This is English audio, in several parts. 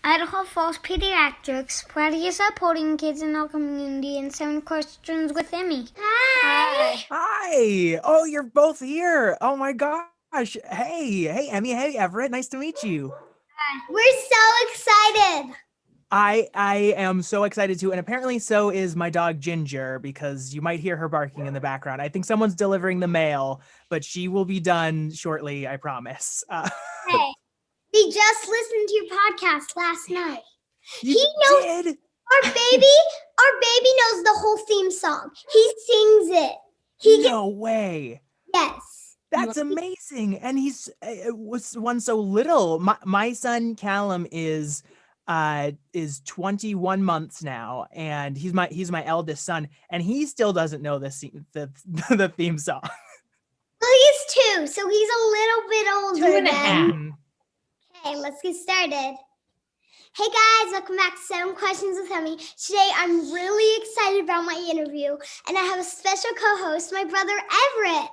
Idaho Falls Pediatrics, proudly supporting kids in our community and 7 questions with Emmy. Hi. Hi. Oh, you're both here. Oh my gosh. Hey, Emmy. Hey, Everett. Nice to meet you. We're so excited. I am so excited too, and apparently so is my dog Ginger, because you might hear her barking in the background. I think someone's delivering the mail, but she will be done shortly, I promise. Hey, we just listened to your podcast last night. You He knows did? our baby knows the whole theme song. He sings it. No way. Yes. That's amazing. And he's was one so little. My son Callum is 21 months now, and he's my eldest son, and he still doesn't know the theme song. Well, he's 2, so he's a little bit older 2.5. Okay, let's get started. Hey guys, welcome back to 7 Questions with Emmy. Today I'm really excited about my interview, and I have a special co-host, my brother Everett.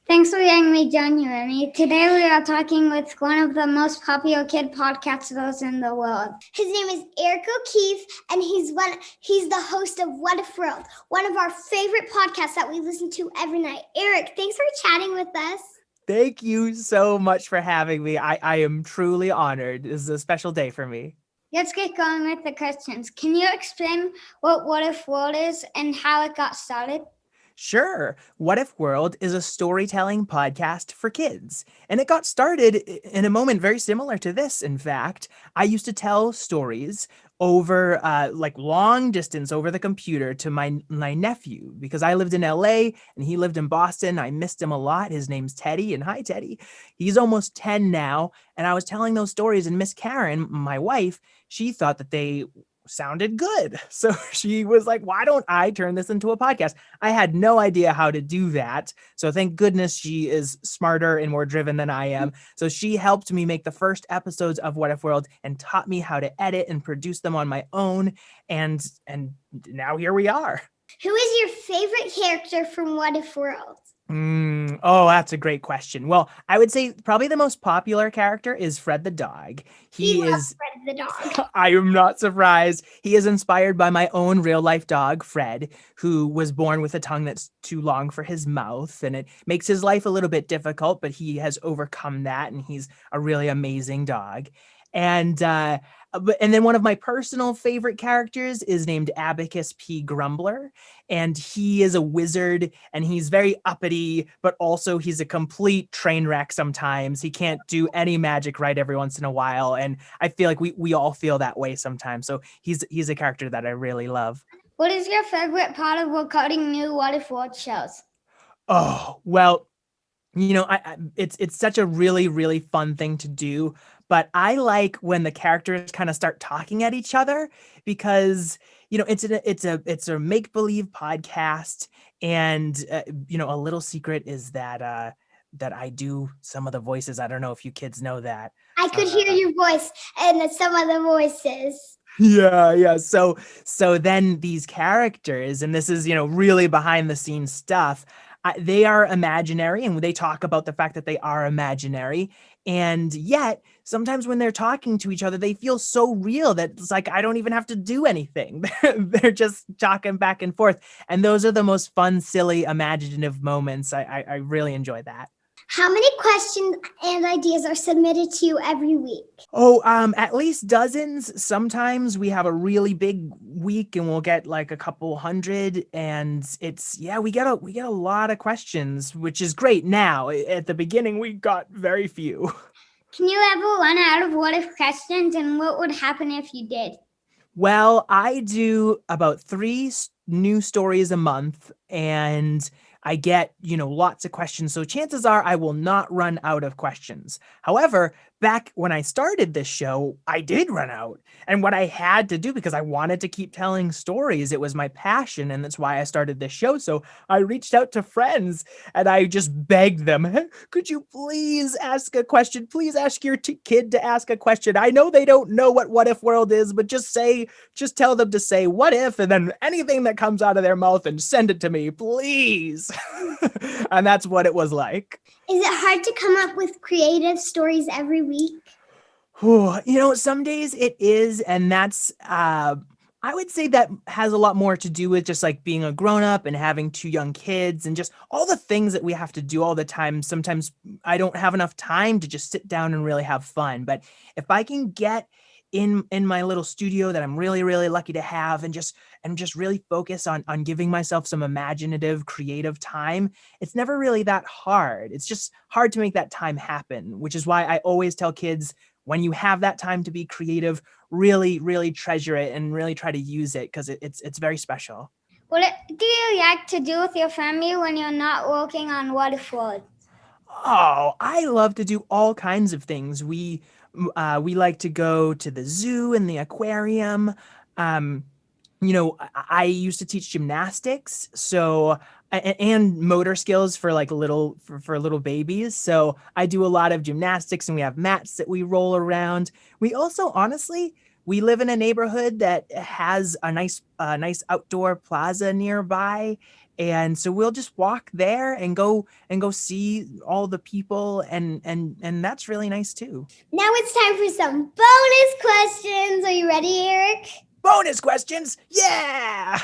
Thanks for letting me join you, Emmy. Today we are talking with one of the most popular kid podcasters in the world. His name is Eric O'Keefe, and he's the host of What If World, one of our favorite podcasts that we listen to every night. Eric, thanks for chatting with us. Thank you so much for having me. I am truly honored. This is a special day for me. Let's get going with the questions. Can you explain what If World is and how it got started? Sure. What If World is a storytelling podcast for kids. And it got started in a moment very similar to this, in fact. I used to tell stories over long distance over the computer to my nephew, because I lived in LA and he lived in Boston. I missed him a lot. His name's Teddy, and hi, Teddy. He's almost 10 now. And I was telling those stories, and Miss Karen, my wife, she thought that they sounded good. So she was like, why don't I turn this into a podcast? I had no idea how to do that. So thank goodness she is smarter and more driven than I am. So she helped me make the first episodes of What If World and taught me how to edit and produce them on my own. And now here we are. Who is your favorite character from What If World? Oh, that's a great question. Well, I would say probably the most popular character is Fred the dog. He loves Fred the dog. I am not surprised. He is inspired by my own real life dog, Fred, who was born with a tongue that's too long for his mouth, and it makes his life a little bit difficult, but he has overcome that, and he's a really amazing dog. And then one of my personal favorite characters is named Abacus P Grumbler, and he is a wizard, and he's very uppity, but also he's a complete train wreck sometimes. He can't do any magic right every once in a while, and I feel like we all feel that way sometimes. So he's a character that I really love. What is your favorite part of recording new What If World shows? Oh, well, it's such a really, really fun thing to do, but I like when the characters kind of start talking at each other, because it's a make-believe podcast, and a little secret is that that I do some of the voices. I don't know if you kids know that. I could hear your voice and some of the voices. Yeah. So then these characters, and this is, really behind the scenes stuff, they are imaginary, and they talk about the fact that they are imaginary. And yet sometimes when they're talking to each other, they feel so real that it's like, I don't even have to do anything. They're just talking back and forth. And those are the most fun, silly, imaginative moments. I really enjoy that. How many questions and ideas are submitted to you every week? Oh, at least dozens. Sometimes we have a really big week and we'll get like a couple hundred, and we get a lot of questions, which is great. Now, at the beginning, we got very few. Can you ever run out of what if questions, and what would happen if you did? Well, I do about 3 new stories a month, and I get, lots of questions. So chances are I will not run out of questions. However, back when I started this show, I did run out. And what I had to do, because I wanted to keep telling stories, it was my passion, and that's why I started this show. So I reached out to friends and I just begged them, hey, could you please ask a question? Please ask your kid to ask a question. I know they don't know what If World is, but just tell them to say what if, and then anything that comes out of their mouth, and send it to me, please. And that's what it was like. Is it hard to come up with creative stories every week? Some days it is, and that's I would say that has a lot more to do with just like being a grown up and having two young kids and just all the things that we have to do all the time. Sometimes I don't have enough time to just sit down and really have fun. But if I can get in my little studio that I'm really, really lucky to have and just really focus on giving myself some imaginative, creative time, it's never really that hard. It's just hard to make that time happen, which is why I always tell kids, when you have that time to be creative, really, really treasure it and really try to use it, because it's very special. What do you like to do with your family when you're not working on Waterford? Oh, I love to do all kinds of things. We like to go to the zoo and the aquarium. Um, I used to teach gymnastics, so and motor skills for like little babies. So I do a lot of gymnastics, and we have mats that we roll around. We also, honestly, we live in a neighborhood that has a nice outdoor plaza nearby. And so we'll just walk there and go see all the people, and that's really nice too. Now it's time for some bonus questions. Are you ready, Eric? Bonus questions? Yeah!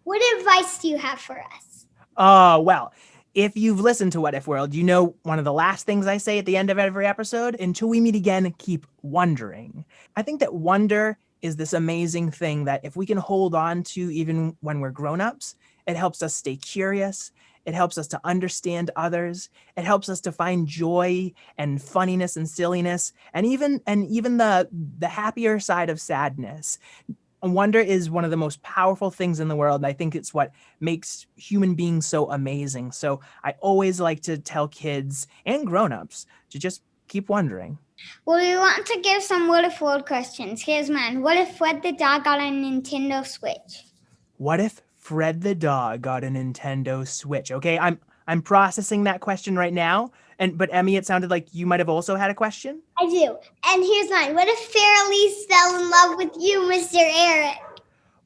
What advice do you have for us? Well, if you've listened to What If World, you know one of the last things I say at the end of every episode: until we meet again, keep wondering. I think that wonder is this amazing thing that if we can hold on to even when we're grown-ups, it helps us stay curious. It helps us to understand others. It helps us to find joy and funniness and silliness, and even the happier side of sadness. Wonder is one of the most powerful things in the world, and I think it's what makes human beings so amazing. So I always like to tell kids and grown-ups to just keep wondering. Well, we want to give some Waterford questions. Here's mine. What if Fred the dog got a Nintendo Switch? What if Fred the dog got a Nintendo Switch? Okay, I'm processing that question right now. But Emmy, it sounded like you might have also had a question. I do. And here's mine. What if Fairlease fell in love with you, Mr. Eric?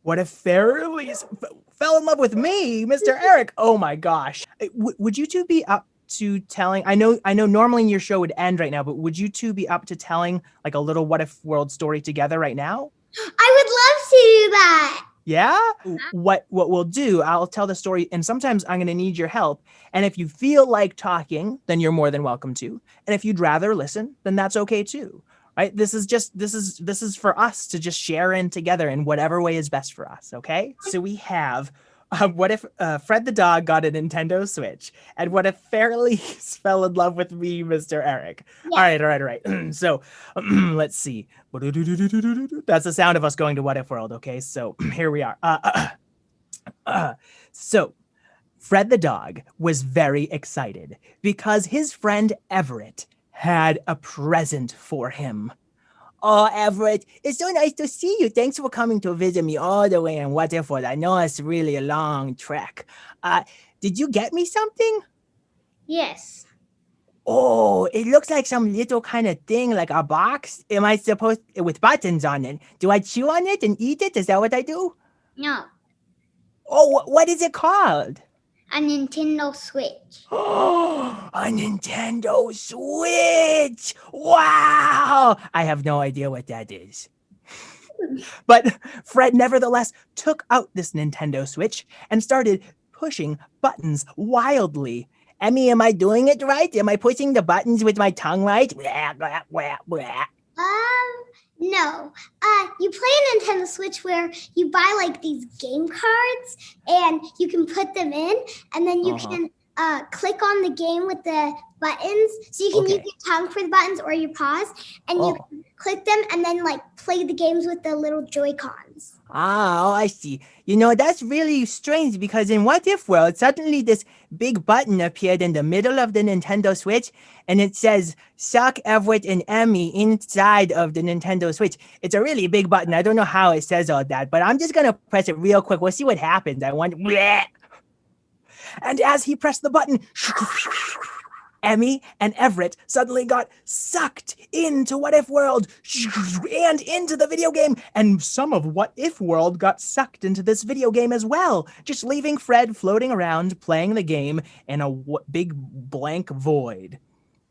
What if Fairlease fell in love with me, Mr. Eric? Oh my gosh. Would you two be up to telling, I know normally your show would end right now, but would you two be up to telling like a little What If World story together right now? I would love to do that. Yeah? What we'll do, I'll tell the story, and sometimes I'm going to need your help. And if you feel like talking, then you're more than welcome to. And if you'd rather listen, then that's okay too. Right? This is for us to just share in together in whatever way is best for us, okay? So we have what if Fred the dog got a Nintendo Switch? And what if Fairlease fell in love with me, Mr. Eric? Yeah. All right. So let's see. That's the sound of us going to What If World, okay? So here we are. So Fred the dog was very excited because his friend Everett had a present for him. Oh, Everett, it's so nice to see you. Thanks for coming to visit me all the way in Waterford. I know it's really a long trek. Did you get me something? Yes. Oh, it looks like some little kind of thing, like a box. Am I supposed, with buttons on it? Do I chew on it and eat it? Is that what I do? No. Oh, what is it called? A Nintendo Switch. Oh, a Nintendo Switch! Wow! I have no idea what that is. But Fred nevertheless took out this Nintendo Switch and started pushing buttons wildly. Emmy, am I doing it right? Am I pushing the buttons with my tongue right? No. You play a Nintendo Switch where you buy like these game cards and you can put them in, and then you can click on the game with the buttons. So you can use your tongue for the buttons or your paws, and you can click them and then like play the games with the little Joy-Cons. Oh, I see. That's really strange because in What If World, suddenly this big button appeared in the middle of the Nintendo Switch, and it says, Suck Everett and Emmy inside of the Nintendo Switch. It's a really big button. I don't know how it says all that, but I'm just going to press it real quick. We'll see what happens. I want... And as he pressed the button, Emmy and Everett suddenly got sucked into What If World and into the video game. And some of What If World got sucked into this video game as well, just leaving Fred floating around playing the game in a big blank void.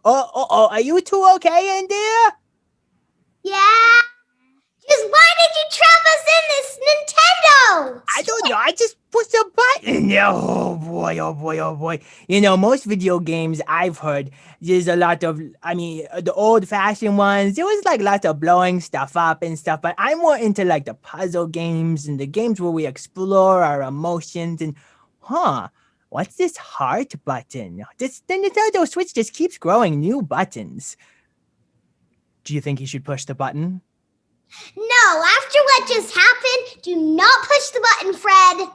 Oh, are you two okay in there? Yeah? Just why did you trap us in this Nintendo? I don't know. I just pushed a button. Oh boy, oh boy, oh boy. Most video games I've heard, there's a lot of, the old fashioned ones, there was like lots of blowing stuff up and stuff, but I'm more into like the puzzle games and the games where we explore our emotions and, what's this heart button? The Nintendo Switch just keeps growing new buttons. Do you think he should push the button? No, after what just happened, do not push the button, Fred.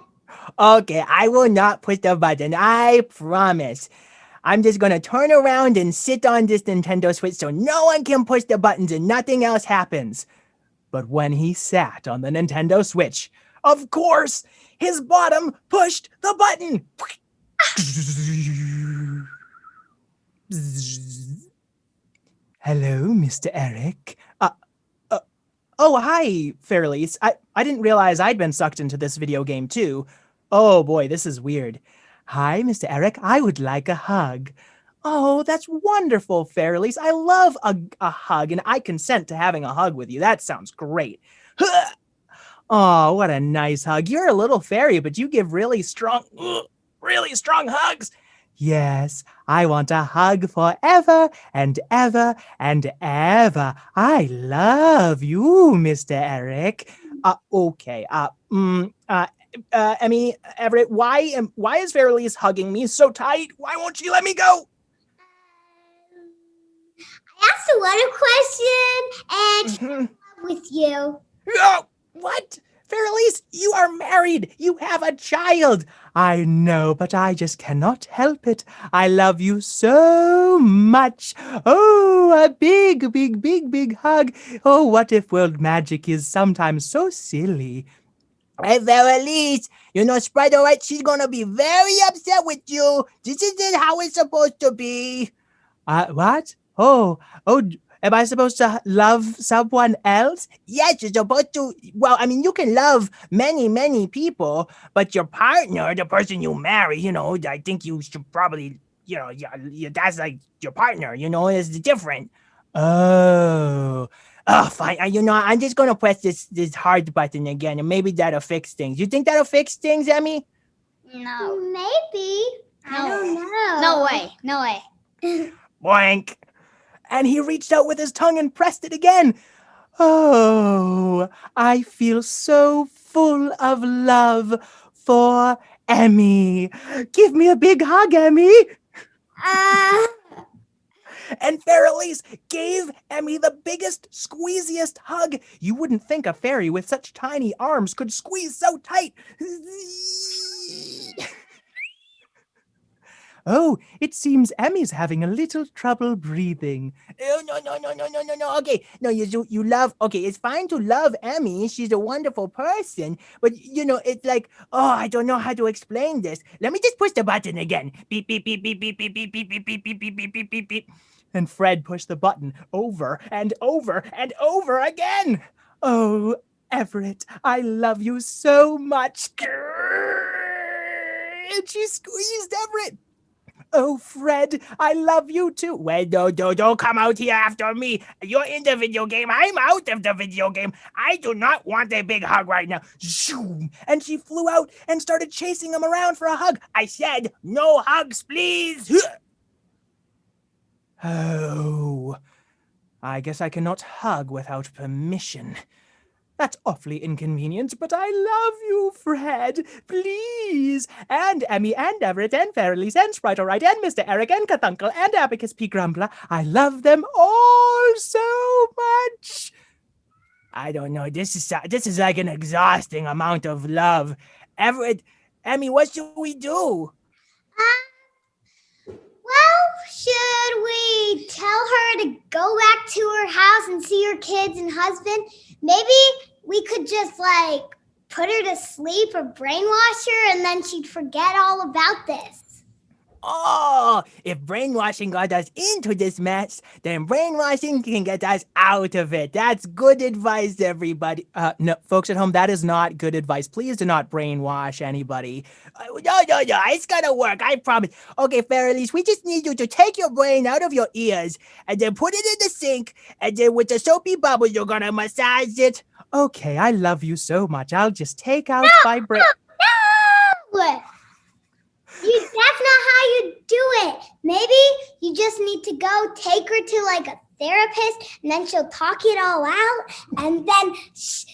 Okay, I will not push the button, I promise. I'm just gonna turn around and sit on this Nintendo Switch so no one can push the buttons and nothing else happens. But when he sat on the Nintendo Switch, of course, his bottom pushed the button. Hello, Mr. Eric. Oh, hi, Fairlease. I didn't realize I'd been sucked into this video game, too. Oh, boy, this is weird. Hi, Mr. Eric. I would like a hug. Oh, that's wonderful, Fairlease. I love a hug, and I consent to having a hug with you. That sounds great. Oh, what a nice hug. You're a little fairy, but you give really strong hugs. Yes, I want a hug forever and ever and ever. I love you, Mr. Eric. Okay. Emmy, Everett, why is Fairlease hugging me so tight? Why won't she let me go? I asked a lot of questions, and she's in love with you. Oh, what? Fairlease, you are married. You have a child. I know, but I just cannot help it. I love you so much. Oh, a big, big, big, big hug. Oh, what if world magic is sometimes so silly? Hey, Fairlease, Sprite, all right, she's gonna be very upset with you. This isn't how it's supposed to be. What? Oh, am I supposed to love someone else? Yes, you're supposed to. Well, you can love many, many people, but your partner, the person you marry, I think you should probably, that's like your partner, is different. Oh, fine. I'm just gonna press this hard button again, and maybe that'll fix things. You think that'll fix things, Emmy? No. Maybe. I don't know. No way. Boink. And he reached out with his tongue and pressed it again. Oh, I feel so full of love for Emmy. Give me a big hug, Emmy. And Fairlease gave Emmy the biggest, squeeziest hug. You wouldn't think a fairy with such tiny arms could squeeze so tight. Oh, it seems Emmy's having a little trouble breathing. Oh, no. Okay, no, you love, okay, it's fine to love Emmy. She's a wonderful person. But, it's like, I don't know how to explain this. Let me just push the button again. Beep, beep, beep, beep, beep, beep, beep, beep, beep, beep, beep, beep, beep, beep, beep, beep. And Fred pushed the button over and over and over again. Oh, Everett, I love you so much. And she squeezed Everett. Oh, Fred, I love you too. Well, don't come out here after me. You're in the video game. I'm out of the video game. I do not want a big hug right now. Zoom. And she flew out and started chasing him around for a hug. I said, no hugs, please. Oh, I guess I cannot hug without permission. That's awfully inconvenient, but I love you, Fred. Please. And Emmy and Everett and Fairlease and Sprite Alright and Mr. Eric and Kathunkel and Abacus P Grumbler. I love them all so much. I don't know. This is like an exhausting amount of love. Everett, Emmy, what should we do? Well, should we tell her to go back to her house and see her kids and husband? Maybe we could just put her to sleep or brainwash her and then she'd forget all about this. Oh, if brainwashing got us into this mess, then brainwashing can get us out of it. That's good advice, everybody. No, folks at home, that is not good advice. Please do not brainwash anybody. No, it's gonna work, I promise. Okay, Farrelly's, we just need you to take your brain out of your ears and then put it in the sink, and then with the soapy bubbles, you're gonna massage it. Okay, I love you so much. I'll just take out my brain. No! That's not how you do it. Maybe you just need to go take her to like a therapist, and then she'll talk it all out, and then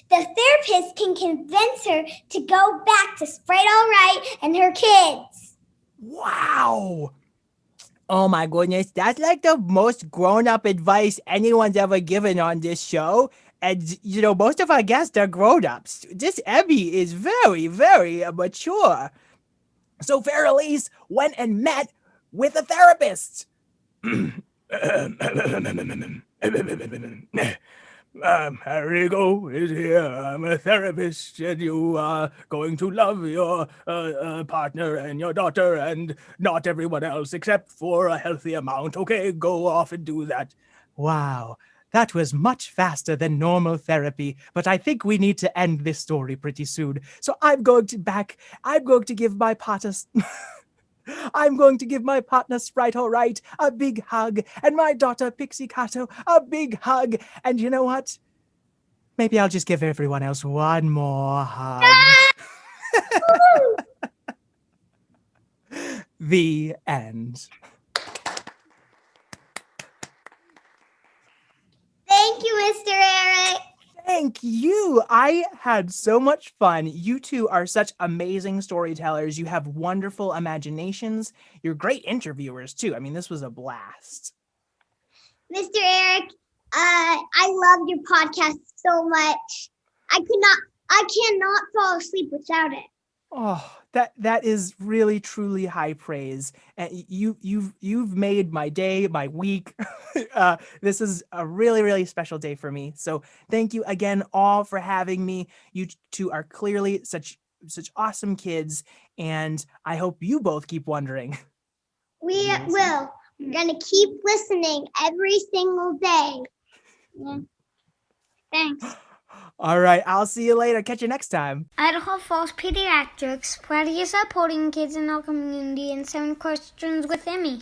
the therapist can convince her to go back to Sprite All Right and her kids. Wow. Oh my goodness, that's like the most grown-up advice anyone's ever given on this show. And, most of our guests are grown-ups. This Emmy is very, very mature. So Farrelly's went and met with a therapist. Rigo is here. I'm a therapist, and you are going to love your partner and your daughter and not everyone else except for a healthy amount. Okay, go off and do that. Wow. That was much faster than normal therapy, but I think we need to end this story pretty soon. So I'm going to give my partner Sprite All Right a big hug, and my daughter Pixie Cato a big hug. And you know what? Maybe I'll just give everyone else one more hug. The end. Thank you, Mr. Eric. Thank you. I had so much fun. You two are such amazing storytellers. You have wonderful imaginations. You're great interviewers, too. I mean, this was a blast. Mr. Eric, I loved your podcast so much. I cannot fall asleep without it. Oh, that is really truly high praise. And you've made my day, my week. This is a really, really special day for me. So thank you again all for having me. You two are clearly such awesome kids, and I hope you both keep wondering. We will. We're gonna keep listening every single day. Yeah. Thanks. All right, I'll see you later. Catch you next time. Idaho Falls Pediatrics, proudly supporting kids in our community, and 7 questions with Emmy.